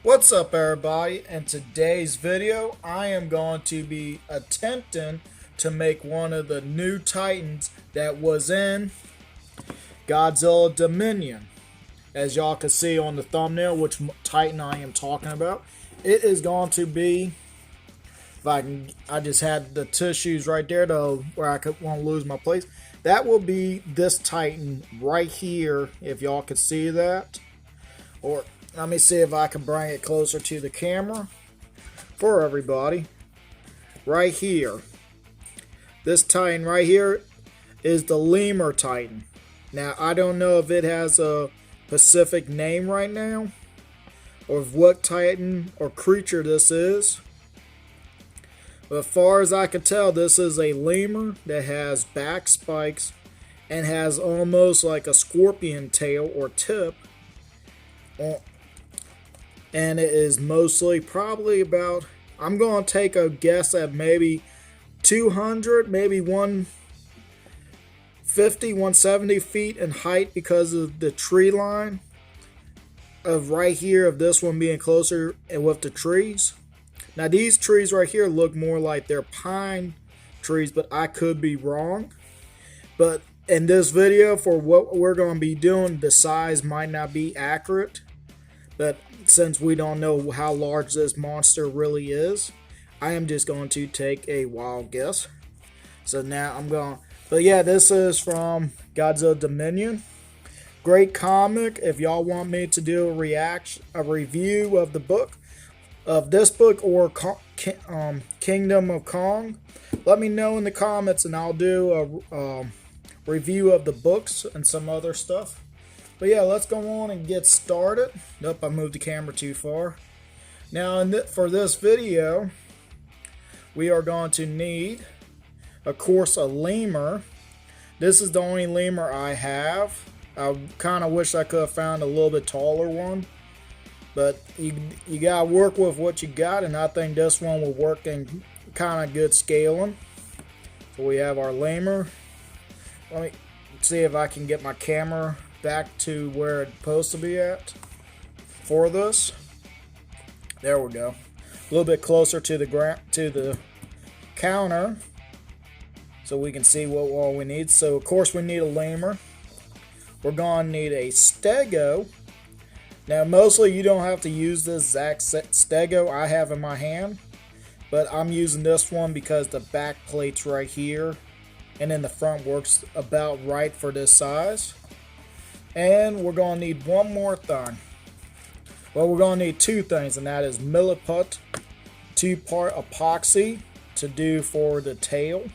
What's up, everybody? In today's video I am going to be attempting to make one of the new Titans that was in Godzilla Dominion. As y'all can see on the thumbnail which Titan I am talking about, it is going to be, I just had the tissues right there to where I won't lose my place. That will be this Titan right here, if y'all can see that. Or let me see if I can bring it closer to the camera for everybody. Right here. This Titan right here is the Lemur Titan. Now, I don't know if it has a specific name right now, or what Titan or creature this is. But as far as I can tell, this is a lemur that has back spikes and has almost like a scorpion tail or tip. And it is mostly probably about, I'm going to take a guess at maybe 200, maybe 150, 170 feet in height because of the tree line of right here, of this one being closer and with the trees. Now these trees right here look more like they're pine trees, but I could be wrong. But in this video, for what we're going to be doing, the size might not be accurate. But since we don't know how large this monster really is, I am just going to take a wild guess. So now I'm going, but yeah, this is from Godzilla Dominion. Great comic. If y'all want me to do a review of the book, of this book, or Kingdom of Kong, let me know in the comments and I'll do a review of the books and some other stuff. But yeah, let's go on and get started. Nope, I moved the camera too far. Now for this video, we are going to need, of course, a lemur. This is the only lemur I have. I kind of wish I could have found a little bit taller one. But you gotta work with what you got, and I think this one will work in kind of good scaling. So we have our lemur. Let me see if I can get my camera back to where it's supposed to be at for this. There we go. A little bit closer to the counter, so we can see what all we need. So of course we need a lemur. We're gonna need a stego. Now, mostly you don't have to use this exact stego I have in my hand, but I'm using this one because the back plate's right here, and then the front works about right for this size. And we're going to need one more thing. Well, we're going to need two things, and that is milliput 2-part epoxy to do for the tail,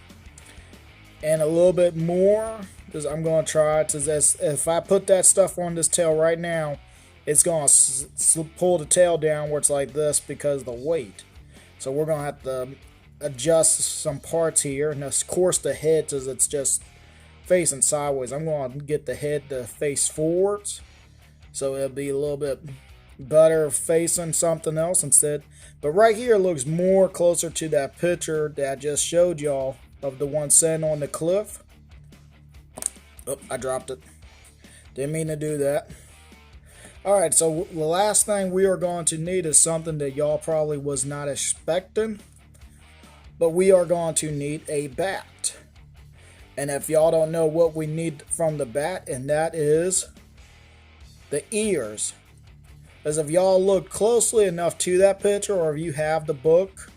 and a little bit more, because I'm going to try to, if I put that stuff on this tail right now, it's going to pull the tail down where it's like this because of the weight. So we're going to have to adjust some parts here. And of course the head, as it's just facing sideways, I'm going to get the head to face forwards. So it'll be a little bit better facing something else instead. But right here it looks more closer to that picture that I just showed y'all of the one sitting on the cliff. Oh, I dropped it. Didn't mean to do that. Alright, so the last thing we are going to need is something that y'all probably was not expecting. But we are going to need a bat. And if y'all don't know what we need from the bat, and that is the ears. As if y'all look closely enough to that picture, or if you have the book,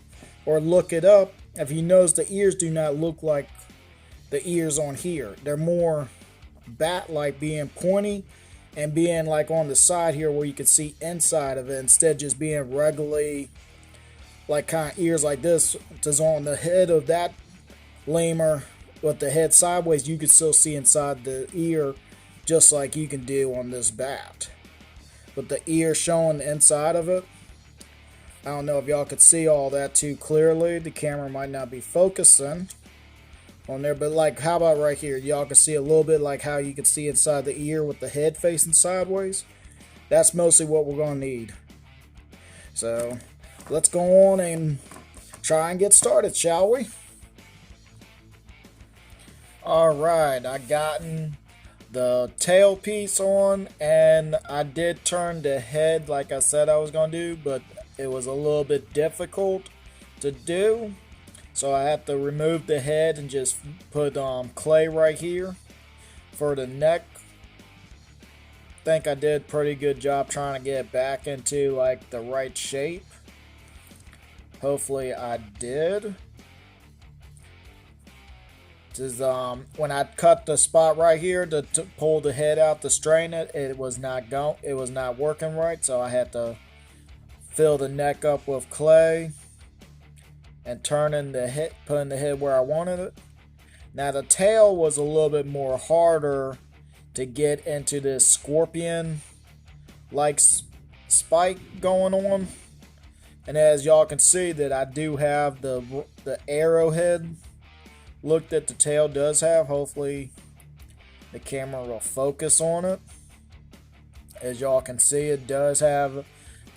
or look it up, if you notice the ears do not look like the ears on here. They're more bat-like, being pointy, and being like on the side here where you can see inside of it, instead just being regularly like kind of ears like this. Is on the head of that lemur with the head sideways, you can still see inside the ear just like you can do on this bat, with the ear showing the inside of it. I don't know if y'all could see all that too clearly. The camera might not be focusing on there, but like, how about right here? Y'all can see a little bit like how you can see inside the ear with the head facing sideways. That's mostly what we're going to need. So let's go on and try and get started, shall we? Alright, I gotten the tail piece on, and I did turn the head like I said I was going to do, but it was a little bit difficult to do. So I have to remove the head and just put clay right here for the neck. I think I did a pretty good job trying to get it back into like the right shape. Hopefully I did. Just, when I cut the spot right here to pull the head out to strain it, it was not working right, so I had to fill the neck up with clay and putting the head where I wanted it. Now the tail was a little bit more harder to get into this scorpion like spike going on, and as y'all can see that I do have the arrowhead look that the tail does have. Hopefully the camera will focus on it. As y'all can see, it does have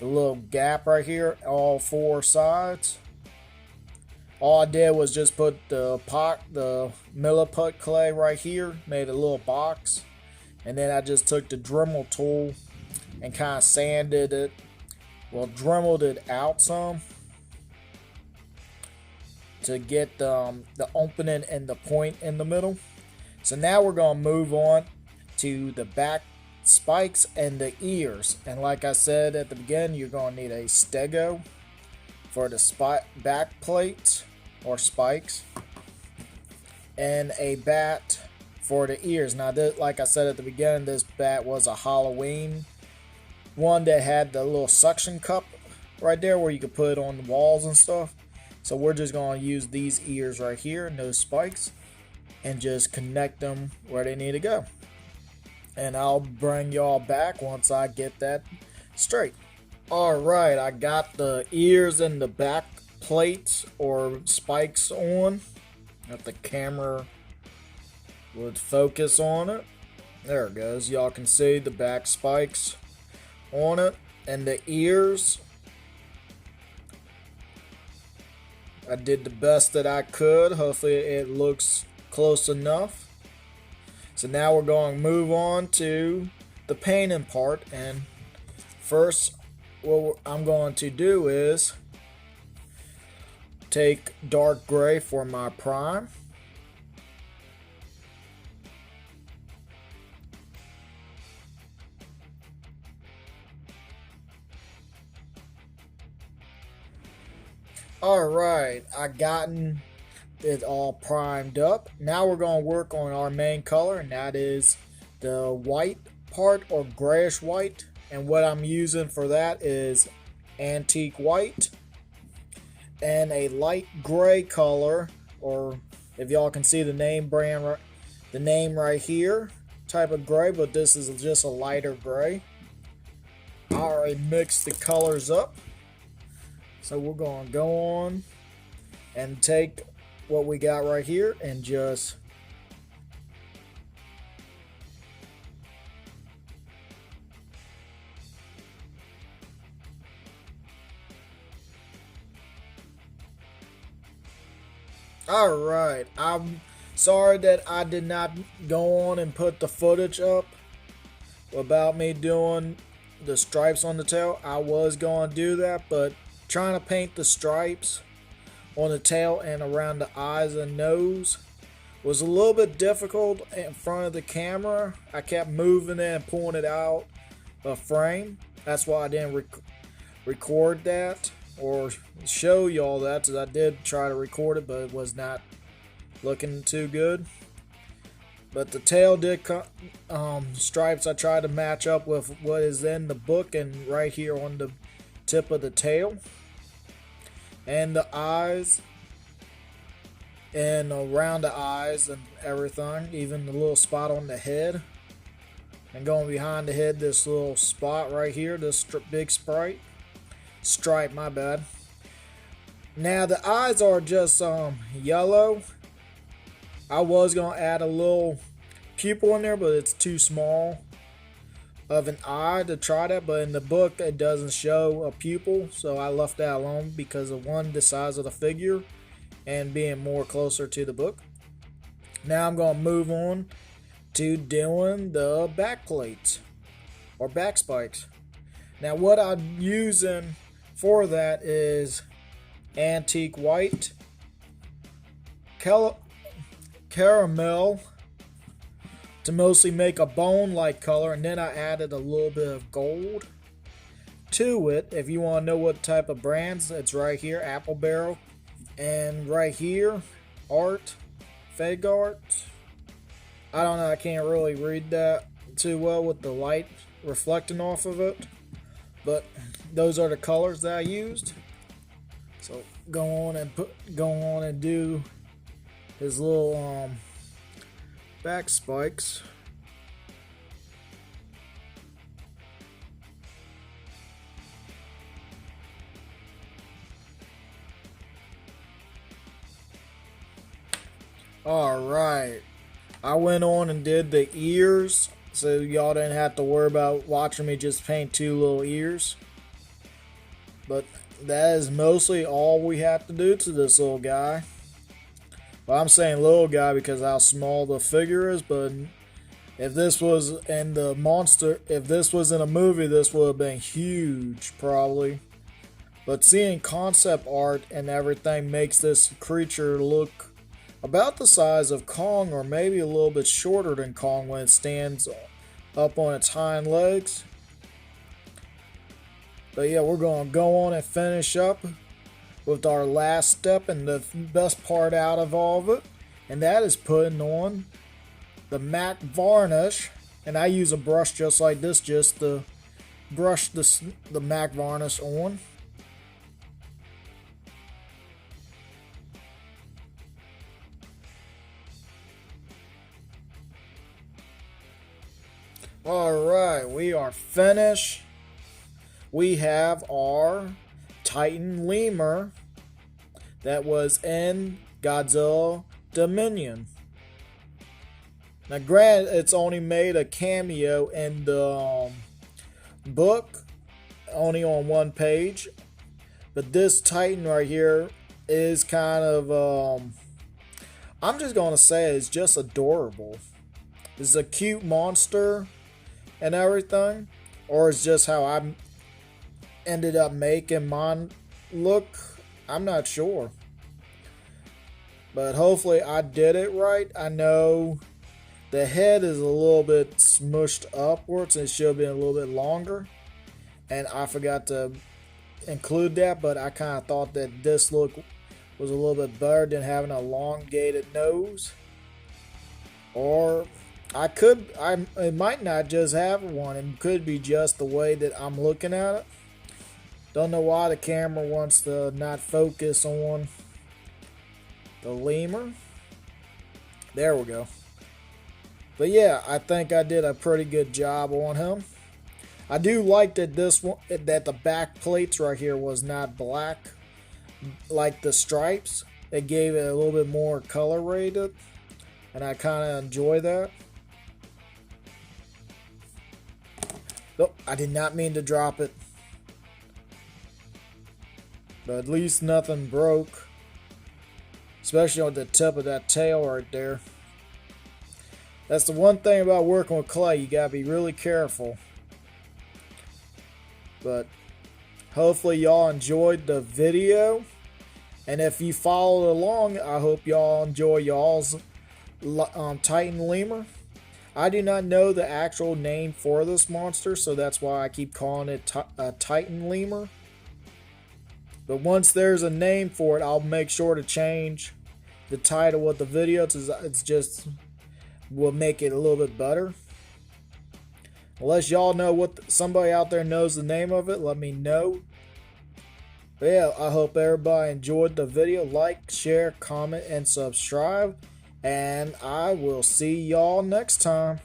the little gap right here, all four sides. All I did was just put the milliput clay right here, made a little box, and then I just took the Dremel tool and kind of sanded it, dremeled it out some to get the opening and the point in the middle. So now we're going to move on to the back spikes and the ears. And like I said at the beginning, you're going to need a stego for the back plates or spikes, and a bat for the ears. Now, like I said at the beginning, this bat was a Halloween one that had the little suction cup right there where you could put it on the walls and stuff. So we're just going to use these ears right here and those spikes and just connect them where they need to go. And I'll bring y'all back once I get that straight. Alright, I got the ears and the back plates or spikes on. If the camera would focus on it. There it goes. Y'all can see the back spikes on it. And the ears, I did the best that I could. Hopefully it looks close enough. So now we're going to move on to the painting part. And first, what I'm going to do is take dark gray for my prime. Alright, I gotten it all primed up. Now we're going to work on our main color, and that is the white part or grayish white. And what I'm using for that is antique white and a light gray color, or if y'all can see the name right here, type of gray, but this is just a lighter gray. I already mixed the colors up. So we're going to go on and take what we got right here and just Alright, I'm sorry that I did not go on and put the footage up about me doing the stripes on the tail. I was going to do that, but trying to paint the stripes on the tail and around the eyes and nose was a little bit difficult in front of the camera. I kept moving it and pulling it out of frame. That's why I didn't record that or show y'all that, because I did try to record it, but it was not looking too good. But the tail did stripes I tried to match up with what is in the book and right here on the tip of the tail, and the eyes and around the eyes and everything, even the little spot on the head, and going behind the head, this little spot right here, this big stripe, my bad. Now the eyes are just yellow. I was gonna add a little pupil in there, but it's too small of an eye to try that, but in the book it doesn't show a pupil, so I left that alone because of one, the size of the figure and being more closer to the book. Now I'm going to move on to doing the back plates or back spikes. Now what I'm using for that is antique white, caramel to mostly make a bone-like color, and then I added a little bit of gold to it. If you want to know what type of brands, it's right here, Apple Barrel, and right here, Fake Art. I don't know, I can't really read that too well with the light reflecting off of it, but those are the colors that I used. So go on and do his little back spikes. Alright, I went on and did the ears, so y'all didn't have to worry about watching me just paint two little ears. But that is mostly all we have to do to this little guy. Well, I'm saying little guy because how small the figure is, but if this was in the monster, if this was in a movie, this would have been huge, probably. But seeing concept art and everything makes this creature look about the size of Kong, or maybe a little bit shorter than Kong when it stands up on its hind legs. But yeah, we're going to go on and finish up with our last step and the best part out of all of it, and that is putting on the matte varnish. And I use a brush just like this just to brush the matte varnish on. Alright, we are finished. We have our Titan Lemur that was in Godzilla Dominion. Now granted, it's only made a cameo in the book, only on one page. But this Titan right here is kind of, I'm just going to say it's just adorable. It's a cute monster and everything, or it's just how I ended up making mine look. I'm not sure, but hopefully I did it right. I know the head is a little bit smushed upwards. It should have been a little bit longer, and I forgot to include that, but I kind of thought that this look was a little bit better than having an elongated nose. Or it might not just have one. It could be just the way that I'm looking at it. Don't know why the camera wants to not focus on the lemur. There we go. But yeah, I think I did a pretty good job on him. I do like that that the back plates right here was not black like the stripes. It gave it a little bit more color rated, and I kind of enjoy that. Nope, I did not mean to drop it. But at least nothing broke. Especially on the tip of that tail right there. That's the one thing about working with clay. You gotta be really careful. But hopefully y'all enjoyed the video. And if you followed along, I hope y'all enjoy y'all's Titan Lemur. I do not know the actual name for this monster, so that's why I keep calling it Titan Lemur. But once there's a name for it, I'll make sure to change the title of the video. It's just will make it a little bit better. Unless y'all know what somebody out there knows the name of it, let me know. But yeah, I hope everybody enjoyed the video. Like, share, comment, and subscribe. And I will see y'all next time.